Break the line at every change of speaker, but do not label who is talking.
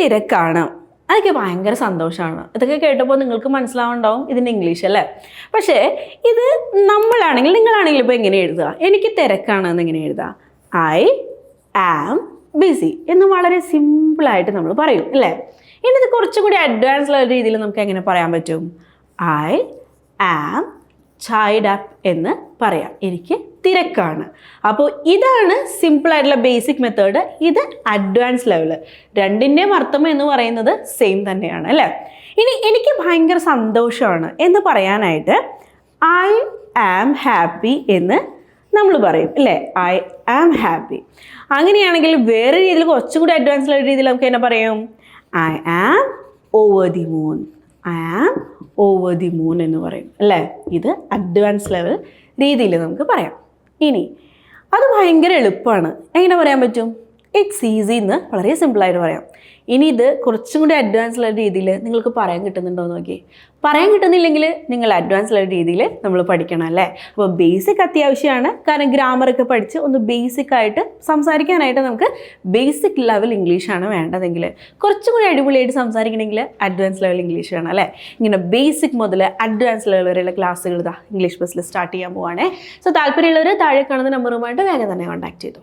തിരക്കാണ്. അതൊക്കെ ഭയങ്കര സന്തോഷമാണ്. ഇതൊക്കെ കേട്ടപ്പോൾ നിങ്ങൾക്ക് മനസ്സിലാവുണ്ടാവും ഇതിൻ്റെ ഇംഗ്ലീഷ് അല്ലേ. പക്ഷേ ഇത് നമ്മളാണെങ്കിൽ നിങ്ങളാണെങ്കിൽ ഇപ്പോൾ എങ്ങനെ എഴുതുക? എനിക്ക് തിരക്കാണ് എന്നെങ്ങനെ എഴുതുക? ഐ ആം ബിസി എന്ന് വളരെ സിമ്പിളായിട്ട് നമ്മൾ പറയും അല്ലേ. ഇനി ഇത് കുറച്ചും കൂടി അഡ്വാൻസ്ഡ് രീതിയിൽ നമുക്ക് എങ്ങനെ പറയാൻ പറ്റും? ഐ ആം ടൈഡ് അപ്പ് എന്ന് പറയാം. എനിക്ക് തിരക്കാണ്. അപ്പോൾ ഇതാണ് സിമ്പിളായിട്ടുള്ള ബേസിക് മെത്തേഡ്. ഇത് അഡ്വാൻസ് ലെവൽ. രണ്ടിൻ്റെയും അർത്ഥം എന്ന് പറയുന്നത് സെയിം തന്നെയാണ് അല്ലേ. ഇനി എനിക്ക് ഭയങ്കര സന്തോഷമാണ് എന്ന് പറയാനായിട്ട് ഐ ആം ഹാപ്പി എന്ന് നമ്മൾ പറയും അല്ലേ. I am happy. അങ്ങനെയാണെങ്കിൽ വേറെ രീതിയിൽ കുറച്ചും കൂടി അഡ്വാൻസ് രീതിയിൽ നമുക്ക് എന്നെ പറയും? I am over the moon. I am over the moon എന്ന് പറയും അല്ലേ. ഇത് അഡ്വാൻസ് ലെവൽ രീതിയിൽ നമുക്ക് പറയാം. ഇനി അത് ഭയങ്കര എളുപ്പമാണ്. എങ്ങനെ പറയാൻ പറ്റും? ഇറ്റ്സ് ഈസി എന്ന് വളരെ സിമ്പിളായിട്ട് പറയാം. ഇനി ഇത് കുറച്ചും കൂടി അഡ്വാൻസ് രീതിയിൽ നിങ്ങൾക്ക് പറയാൻ കിട്ടുന്നുണ്ടോ എന്ന് നോക്കി. പറയാൻ കിട്ടുന്നില്ലെങ്കിൽ നിങ്ങൾ അഡ്വാൻസ് രീതിയിൽ നമ്മൾ പഠിക്കണം അല്ലേ. അപ്പോൾ ബേസിക് അത്യാവശ്യമാണ്. കാരണം ഗ്രാമറൊക്കെ പഠിച്ച് ഒന്ന് ബേസിക്കായിട്ട് സംസാരിക്കാനായിട്ട് നമുക്ക് ബേസിക് ലെവൽ ഇംഗ്ലീഷാണ് വേണ്ടതെങ്കിൽ, കുറച്ചും കൂടി അടിപൊളിയായിട്ട് സംസാരിക്കണമെങ്കിൽ അഡ്വാൻസ് ലെവൽ ഇംഗ്ലീഷ് വേണം അല്ലേ. ഇങ്ങനെ ബേസിക് മുതൽ അഡ്വാൻസ് ലെവൽ വരെയുള്ള ക്ലാസ്സുകൾ ഇംഗ്ലീഷ് ബസ്സിൽ സ്റ്റാർട്ട് ചെയ്യാൻ പോവുകയാണേ. സോ താല്പര്യമുള്ളവർ താഴെ കാണുന്ന നമ്പറുമായിട്ട് വേഗം തന്നെ കോൺടാക്ട് ചെയ്തു.